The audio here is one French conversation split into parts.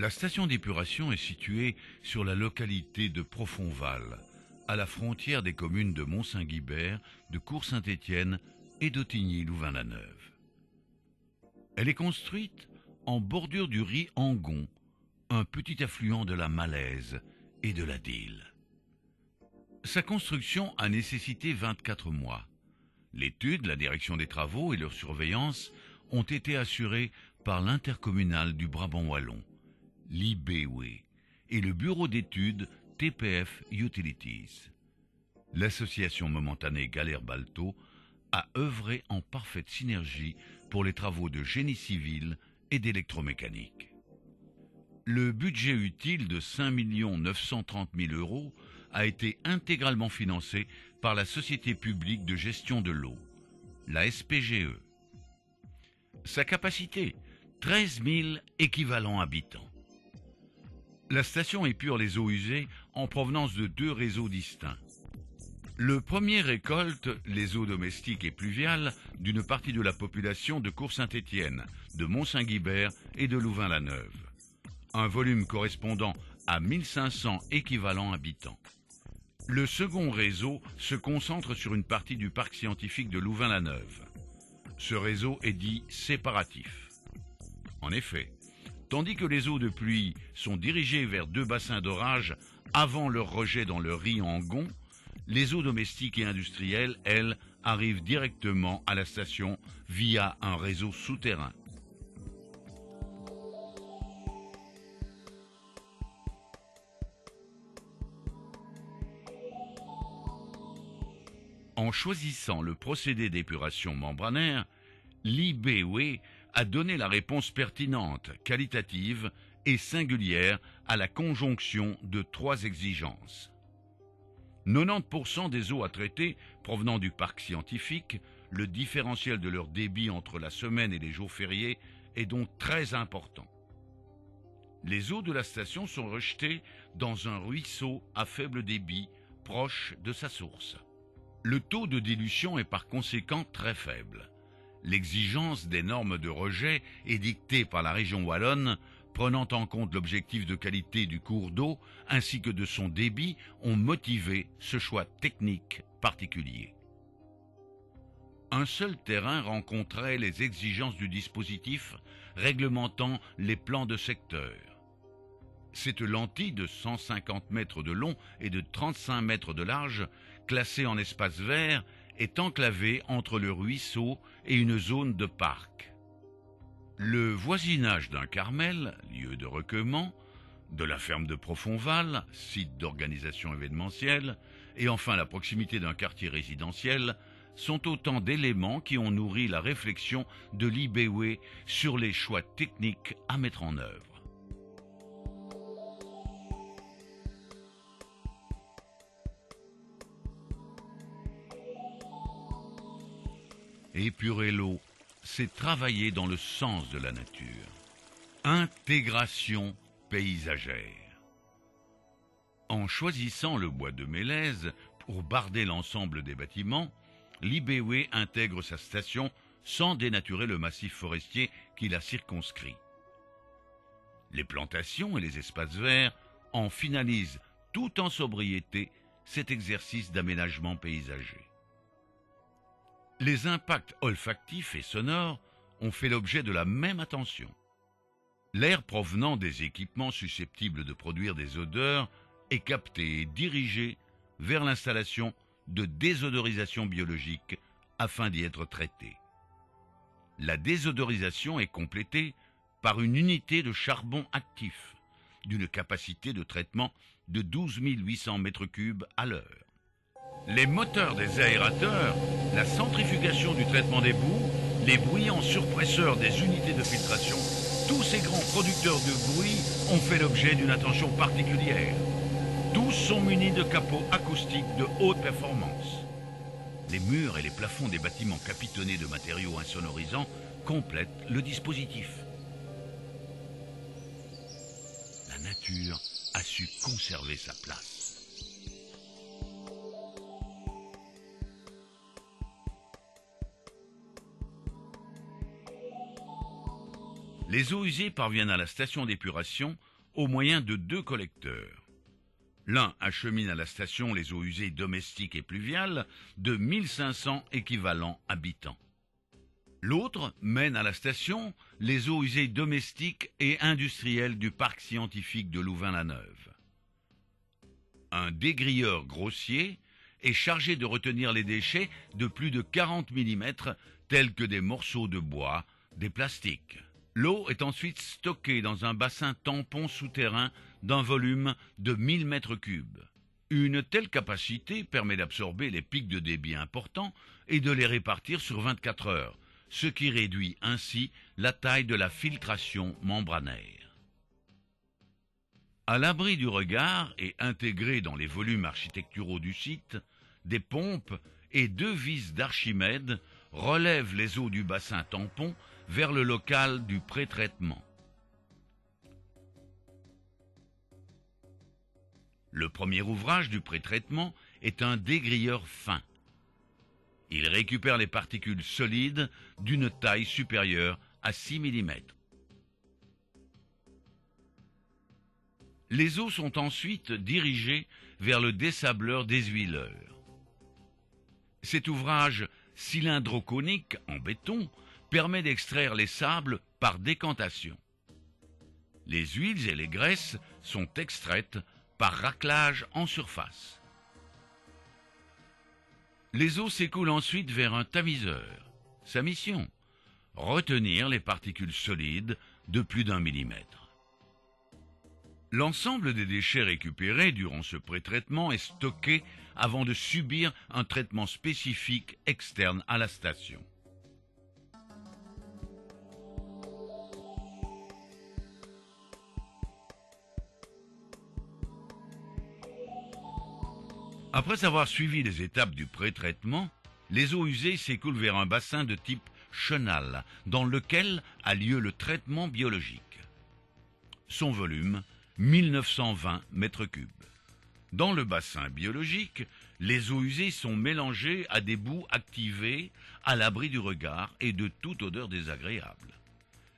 La station d'épuration est située sur la localité de Profondval, à la frontière des communes de Mont-Saint-Guibert, de Cour-Saint-Étienne et d'Ottigny-Louvain-la-Neuve. Elle est construite en bordure du Ry Angon, un petit affluent de la Malaise et de la Dyle. Sa construction a nécessité 24 mois. L'étude, la direction des travaux et leur surveillance ont été assurées par l'intercommunal du Brabant wallon, l'IBW, et le bureau d'études TPF Utilities. L'association momentanée Galère-Balto a œuvré en parfaite synergie pour les travaux de génie civil et d'électromécanique. Le budget utile de 5 930 000 € a été intégralement financé par la Société publique de gestion de l'eau, la SPGE. Sa capacité, 13 000 équivalents habitants. La station épure les eaux usées en provenance de 2 réseaux distincts. Le premier récolte les eaux domestiques et pluviales d'une partie de la population de Cour-Saint-Étienne, de Mont-Saint-Guibert et de Louvain-la-Neuve. Un volume correspondant à 1500 équivalents habitants. Le second réseau se concentre sur une partie du parc scientifique de Louvain-la-Neuve. Ce réseau est dit séparatif. En effet, tandis que les eaux de pluie sont dirigées vers 2 bassins d'orage avant leur rejet dans le Ry Angon, les eaux domestiques et industrielles, elles, arrivent directement à la station via un réseau souterrain. En choisissant le procédé d'épuration membranaire, l'IBW a donné la réponse pertinente, qualitative et singulière à la conjonction de 3 exigences. 90% des eaux à traiter provenant du parc scientifique, le différentiel de leur débit entre la semaine et les jours fériés est donc très important. Les eaux de la station sont rejetées dans un ruisseau à faible débit, proche de sa source. Le taux de dilution est par conséquent très faible. L'exigence des normes de rejet est dictée par la région wallonne, prenant en compte l'objectif de qualité du cours d'eau ainsi que de son débit, ont motivé ce choix technique particulier. Un seul terrain rencontrait les exigences du dispositif réglementant les plans de secteur. Cette lentille de 150 mètres de long et de 35 mètres de large, classée en espace vert, est enclavée entre le ruisseau et une zone de parc. Le voisinage d'un carmel, lieu de recueillement, de la ferme de Profondval, site d'organisation événementielle, et enfin la proximité d'un quartier résidentiel, sont autant d'éléments qui ont nourri la réflexion de l'IBW sur les choix techniques à mettre en œuvre. Épurer l'eau, c'est travailler dans le sens de la nature. Intégration paysagère. En choisissant le bois de mélèze pour barder l'ensemble des bâtiments, l'IBW intègre sa station sans dénaturer le massif forestier qui la circonscrit. Les plantations et les espaces verts en finalisent tout en sobriété cet exercice d'aménagement paysager. Les impacts olfactifs et sonores ont fait l'objet de la même attention. L'air provenant des équipements susceptibles de produire des odeurs est capté et dirigé vers l'installation de désodorisation biologique afin d'y être traité. La désodorisation est complétée par une unité de charbon actif d'une capacité de traitement de 12 800 m3 à l'heure. Les moteurs des aérateurs, la centrifugation du traitement des boues, les bruyants surpresseurs des unités de filtration, tous ces grands producteurs de bruit ont fait l'objet d'une attention particulière. Tous sont munis de capots acoustiques de haute performance. Les murs et les plafonds des bâtiments capitonnés de matériaux insonorisants complètent le dispositif. La nature a su conserver sa place. Les eaux usées parviennent à la station d'épuration au moyen de 2 collecteurs. L'un achemine à la station les eaux usées domestiques et pluviales de 1500 équivalents habitants. L'autre mène à la station les eaux usées domestiques et industrielles du parc scientifique de Louvain-la-Neuve. Un dégrilleur grossier est chargé de retenir les déchets de plus de 40 mm tels que des morceaux de bois, des plastiques. L'eau est ensuite stockée dans un bassin tampon souterrain d'un volume de 1000 m3. Une telle capacité permet d'absorber les pics de débit importants et de les répartir sur 24 heures, ce qui réduit ainsi la taille de la filtration membranaire. À l'abri du regard et intégrés dans les volumes architecturaux du site, des pompes et 2 vis d'Archimède relèvent les eaux du bassin tampon vers le local du pré-traitement. Le premier ouvrage du pré-traitement est un dégrilleur fin. Il récupère les particules solides d'une taille supérieure à 6 mm. Les eaux sont ensuite dirigées vers le dessableur deshuileur. Cet ouvrage cylindro-conique en béton permet d'extraire les sables par décantation. Les huiles et les graisses sont extraites par raclage en surface. Les eaux s'écoulent ensuite vers un tamiseur. Sa mission, retenir les particules solides de plus d'1 millimètre. L'ensemble des déchets récupérés durant ce pré-traitement est stocké avant de subir un traitement spécifique externe à la station. Après avoir suivi les étapes du pré-traitement, les eaux usées s'écoulent vers un bassin de type chenal, dans lequel a lieu le traitement biologique. Son volume, 1920 m3. Dans le bassin biologique, les eaux usées sont mélangées à des boues activées à l'abri du regard et de toute odeur désagréable.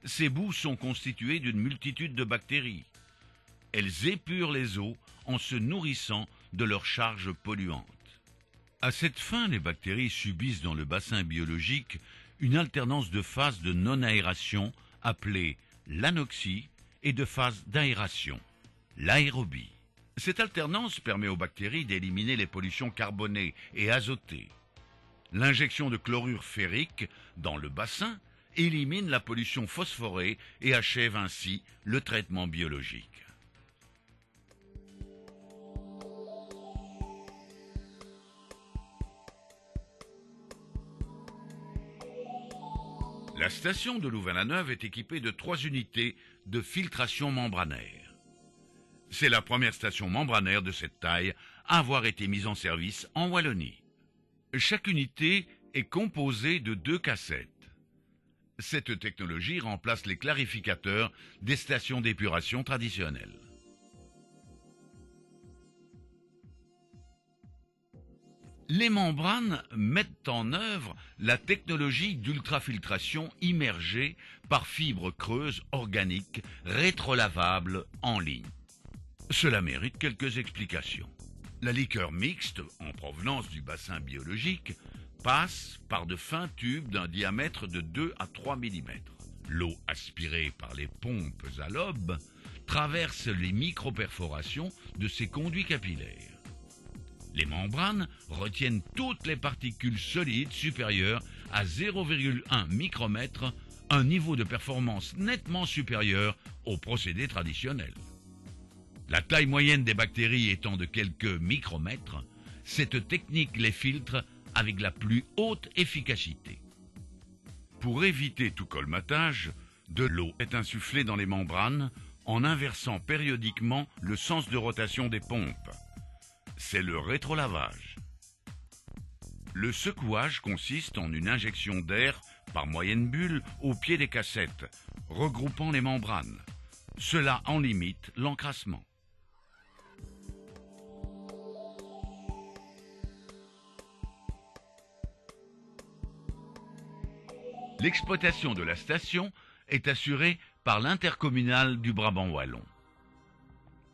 Ces boues sont constituées d'une multitude de bactéries. Elles épurent les eaux en se nourrissant de leurs charges polluantes. À cette fin, les bactéries subissent dans le bassin biologique une alternance de phases de non-aération appelée l'anoxie et de phases d'aération, l'aérobie. Cette alternance permet aux bactéries d'éliminer les pollutions carbonées et azotées. L'injection de chlorure ferrique dans le bassin élimine la pollution phosphorée et achève ainsi le traitement biologique. La station de Louvain-la-Neuve est équipée de 3 unités de filtration membranaire. C'est la première station membranaire de cette taille à avoir été mise en service en Wallonie. Chaque unité est composée de 2 cassettes. Cette technologie remplace les clarificateurs des stations d'épuration traditionnelles. Les membranes mettent en œuvre la technologie d'ultrafiltration immergée par fibres creuses organiques rétrolavables en ligne. Cela mérite quelques explications. La liqueur mixte, en provenance du bassin biologique, passe par de fins tubes d'un diamètre de 2 à 3 mm. L'eau aspirée par les pompes à lobe traverse les microperforations de ces conduits capillaires. Les membranes retiennent toutes les particules solides supérieures à 0,1 micromètre, un niveau de performance nettement supérieur au procédé traditionnel. La taille moyenne des bactéries étant de quelques micromètres, cette technique les filtre avec la plus haute efficacité. Pour éviter tout colmatage, de l'eau est insufflée dans les membranes en inversant périodiquement le sens de rotation des pompes. C'est le rétrolavage. Le secouage consiste en une injection d'air par moyenne bulle au pied des cassettes, regroupant les membranes. Cela en limite l'encrassement. L'exploitation de la station est assurée par l'intercommunale du Brabant wallon.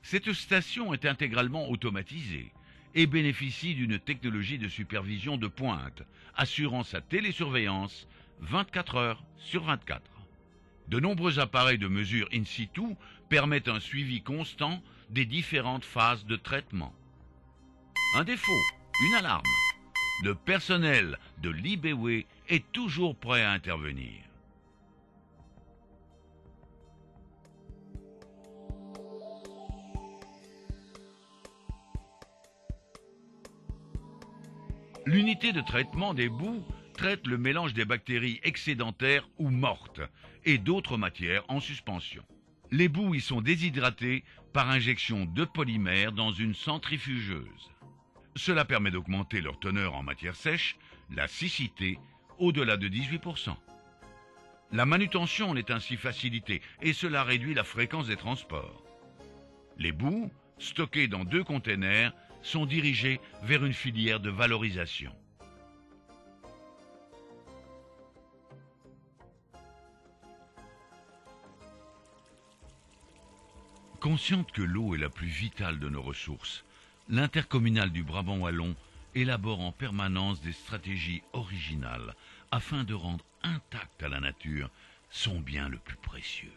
Cette station est intégralement automatisée et bénéficie d'une technologie de supervision de pointe, assurant sa télésurveillance 24 heures sur 24. De nombreux appareils de mesure in situ permettent un suivi constant des différentes phases de traitement. Un défaut, une alarme. Le personnel de l'IBW est toujours prêt à intervenir. L'unité de traitement des boues traite le mélange des bactéries excédentaires ou mortes et d'autres matières en suspension. Les boues y sont déshydratées par injection de polymère dans une centrifugeuse. Cela permet d'augmenter leur teneur en matière sèche, la siccité, au-delà de 18%. La manutention en est ainsi facilitée et cela réduit la fréquence des transports. Les boues, stockées dans 2 containers, sont dirigées vers une filière de valorisation. Consciente que l'eau est la plus vitale de nos ressources, l'intercommunale du Brabant wallon élabore en permanence des stratégies originales afin de rendre intact à la nature son bien le plus précieux.